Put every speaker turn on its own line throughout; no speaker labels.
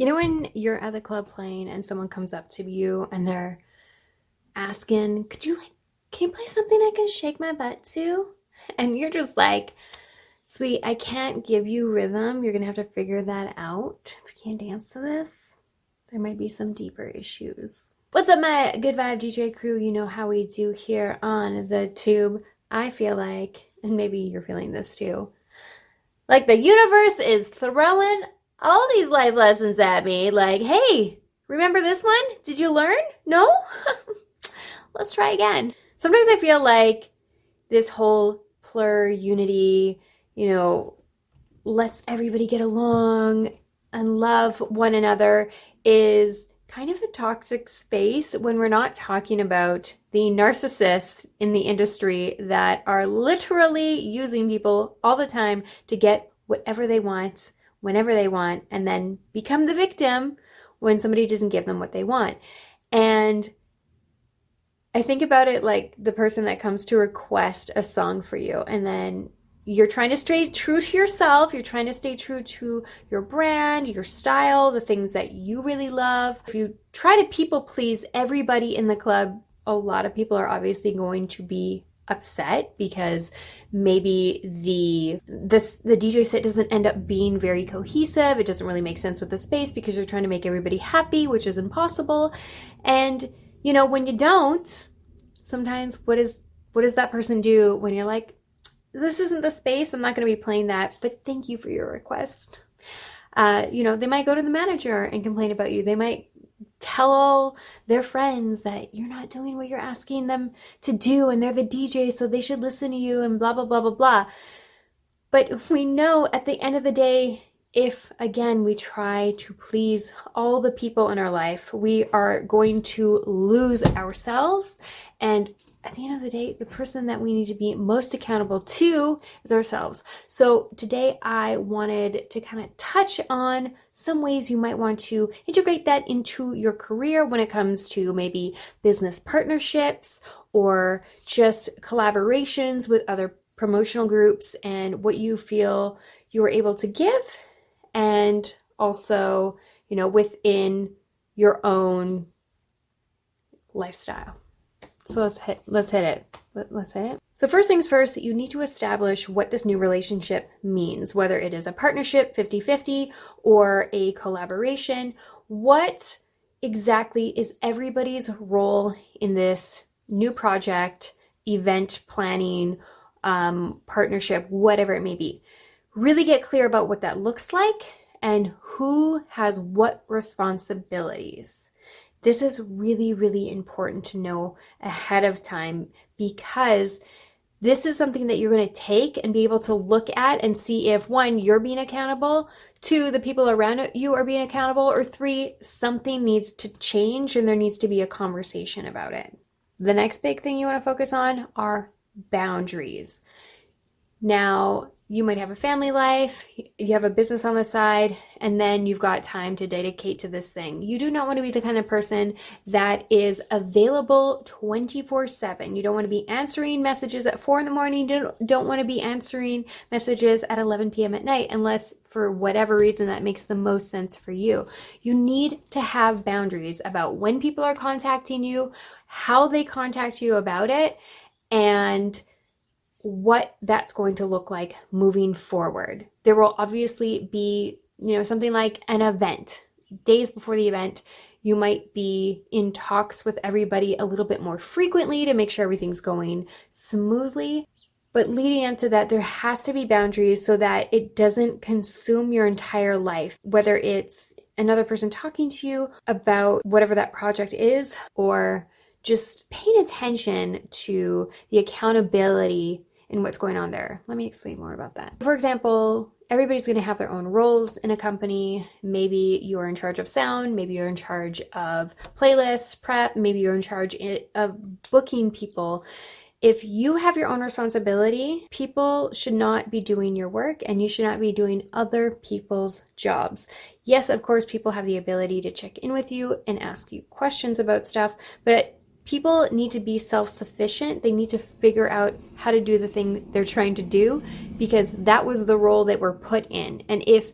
You know when you're at the club playing and someone comes up to you and they're asking, can you play something I can shake my butt to? And you're just like, sweetie, I can't give you rhythm. You're gonna have to figure that out. If you can't dance to this, there might be some deeper issues. What's up, my good vibe DJ crew? You know how we do here on the tube. I feel like, and maybe you're feeling this too, like the universe is throwing all these life lessons at me. Like, hey, remember this one? Did you learn? No? Let's try again. Sometimes I feel like this whole plur unity, let's everybody get along and love one another is kind of a toxic space when we're not talking about the narcissists in the industry that are literally using people all the time to get whatever they want, whenever they want, and then become the victim when somebody doesn't give them what they want. And I think about it like the person that comes to request a song for you, and then you're trying to stay true to yourself. You're trying to stay true to your brand, your style, the things that you really love. If you try to people please everybody in the club, a lot of people are obviously going to be upset because maybe the DJ set doesn't end up being very cohesive. It doesn't really make sense with the space because you're trying to make everybody happy, which is impossible. And when you don't, sometimes what does that person do when you're like, this isn't the space, I'm not going to be playing that, but thank you for your request. They might go to the manager and complain about you. They might tell all their friends that you're not doing what you're asking them to do, and they're the DJ, so they should listen to you, and blah, blah, blah, blah, blah. But we know at the end of the day, if, again, we try to please all the people in our life, we are going to lose ourselves. And at the end of the day, the person that we need to be most accountable to is ourselves. So today I wanted to kind of touch on some ways you might want to integrate that into your career when it comes to maybe business partnerships or just collaborations with other promotional groups, and what you feel you were able to give, and also, within your own lifestyle. So let's hit it. Let's hit it. So first things first, you need to establish what this new relationship means, whether it is a partnership, 50-50, or a collaboration. What exactly is everybody's role in this new project, event planning, partnership, whatever it may be? Really get clear about what that looks like and who has what responsibilities. This is really, really important to know ahead of time, because this is something that you're going to take and be able to look at and see if, one, you're being accountable, two, the people around you are being accountable, or three, something needs to change and there needs to be a conversation about it. The next big thing you want to focus on are boundaries. Now, you might have a family life, you have a business on the side, and then you've got time to dedicate to this thing. You do not want to be the kind of person that is available 24/7. You don't want to be answering messages at 4 in the morning. You don't want to be answering messages at 11 p.m. at night, unless for whatever reason that makes the most sense for you. You need to have boundaries about when people are contacting you, how they contact you about it, and what that's going to look like moving forward. There will obviously be, something like an event. Days before the event, you might be in talks with everybody a little bit more frequently to make sure everything's going smoothly. But leading up to that, there has to be boundaries so that it doesn't consume your entire life, whether it's another person talking to you about whatever that project is, or just paying attention to the accountability and what's going on there. Let me explain more about that. For example, everybody's going to have their own roles in a company. Maybe you're in charge of sound, maybe you're in charge of playlists, prep, maybe you're in charge of booking people. If you have your own responsibility, people should not be doing your work, and you should not be doing other people's jobs. Yes, of course, people have the ability to check in with you and ask you questions about stuff, but people need to be self-sufficient. They need to figure out how to do the thing they're trying to do, because that was the role that we're put in. And if,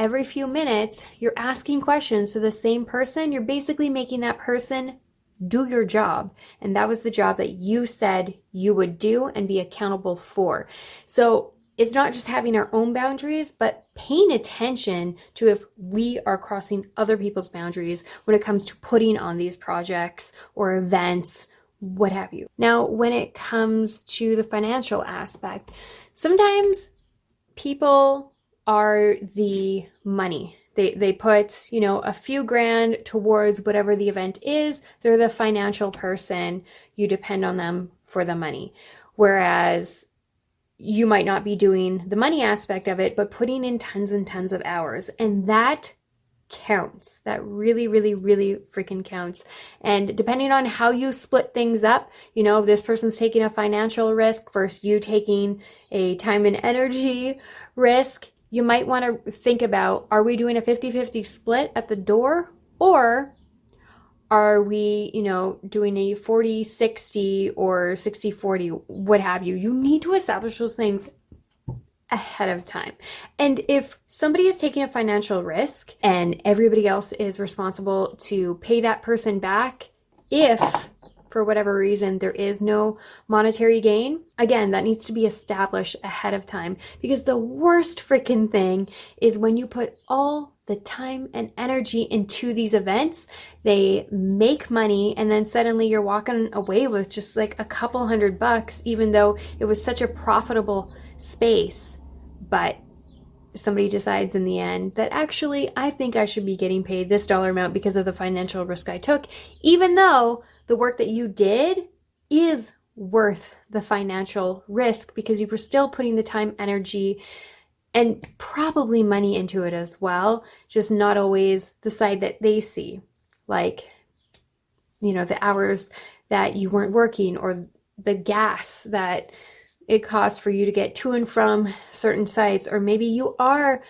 every few minutes, you're asking questions to the same person, you're basically making that person do your job. And that was the job that you said you would do and be accountable for. So it's not just having our own boundaries, but paying attention to if we are crossing other people's boundaries when it comes to putting on these projects or events, what have you. Now, when it comes to the financial aspect, sometimes people are the money. They put, a few grand towards whatever the event is. They're the financial person. You depend on them for the money. Whereas you might not be doing the money aspect of it, but putting in tons and tons of hours. And that counts. That really, really, really freaking counts. And depending on how you split things up, this person's taking a financial risk versus you taking a time and energy risk, you might want to think about, are we doing a 50-50 split at the door, or are we, doing a 40-60 or 60-40, what have you? You need to establish those things ahead of time. And if somebody is taking a financial risk and everybody else is responsible to pay that person back, if for whatever reason there is no monetary gain, again, that needs to be established ahead of time, because the worst freaking thing is when you put all the time and energy into these events, they make money, and then suddenly you're walking away with just like a couple $100, even though it was such a profitable space. But somebody decides in the end that actually, I think I should be getting paid this dollar amount because of the financial risk I took, even though the work that you did is worth the financial risk, because you were still putting the time, energy, and probably money into it as well, just not always the side that they see, like, the hours that you weren't working, or the gas that it costs for you to get to and from certain sites, or maybe you are,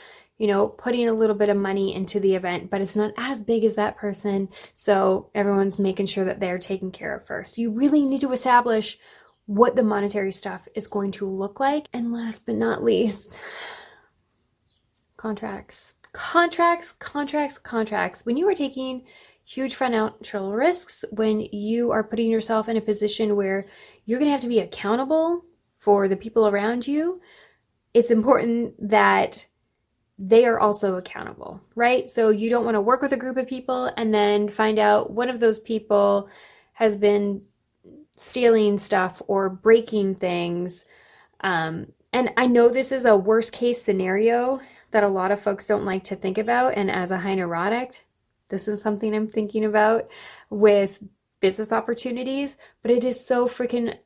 putting a little bit of money into the event, but it's not as big as that person. So everyone's making sure that they're taken care of first. You really need to establish what the monetary stuff is going to look like. And last but not least, contracts. When you are taking huge financial risks, when you are putting yourself in a position where you're going to have to be accountable for the people around you, it's important that they are also accountable, right? So you don't want to work with a group of people and then find out one of those people has been stealing stuff or breaking things. And I know this is a worst case scenario that a lot of folks don't like to think about. And as a high neurotic, this is something I'm thinking about with business opportunities, but it is so freaking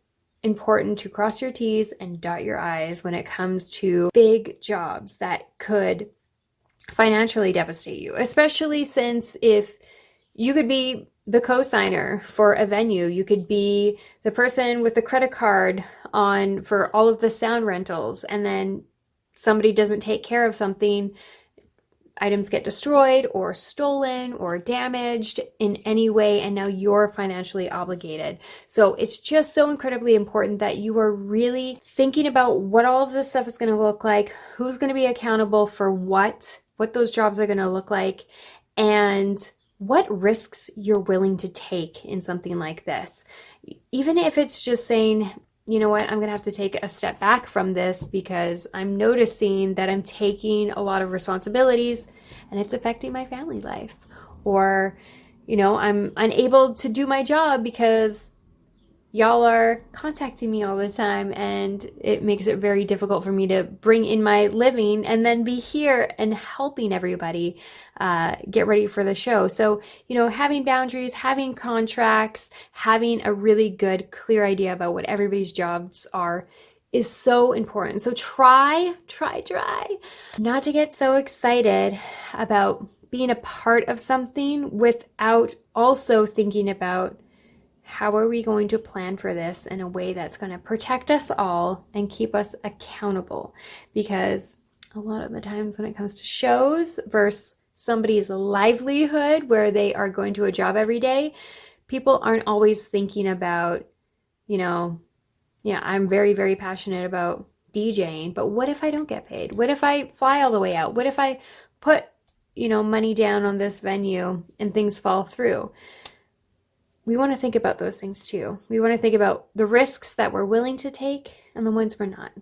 important to cross your T's and dot your I's when it comes to big jobs that could financially devastate you, especially since if you could be the co-signer for a venue, you could be the person with the credit card on for all of the sound rentals, and then somebody doesn't take care of something, items get destroyed or stolen or damaged in any way, and now you're financially obligated. So it's just so incredibly important that you are really thinking about what all of this stuff is going to look like, who's going to be accountable for what those jobs are going to look like, and what risks you're willing to take in something like this. Even if it's just saying, you know what, I'm going to have to take a step back from this because I'm noticing that I'm taking a lot of responsibilities and it's affecting my family life. Or, I'm unable to do my job because y'all are contacting me all the time and it makes it very difficult for me to bring in my living and then be here and helping everybody get ready for the show. So, having boundaries, having contracts, having a really good, clear idea about what everybody's jobs are is so important. So try not to get so excited about being a part of something without also thinking about, how are we going to plan for this in a way that's going to protect us all and keep us accountable? Because a lot of the times when it comes to shows versus somebody's livelihood where they are going to a job every day, people aren't always thinking about, I'm very, very passionate about DJing, but what if I don't get paid? What if I fly all the way out? What if I put, money down on this venue and things fall through. We want to think about those things too. We want to think about the risks that we're willing to take and the ones we're not.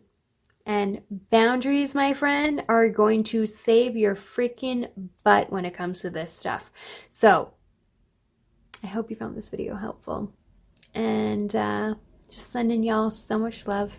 And boundaries, my friend, are going to save your freaking butt when it comes to this stuff. So I hope you found this video helpful. And just sending y'all so much love.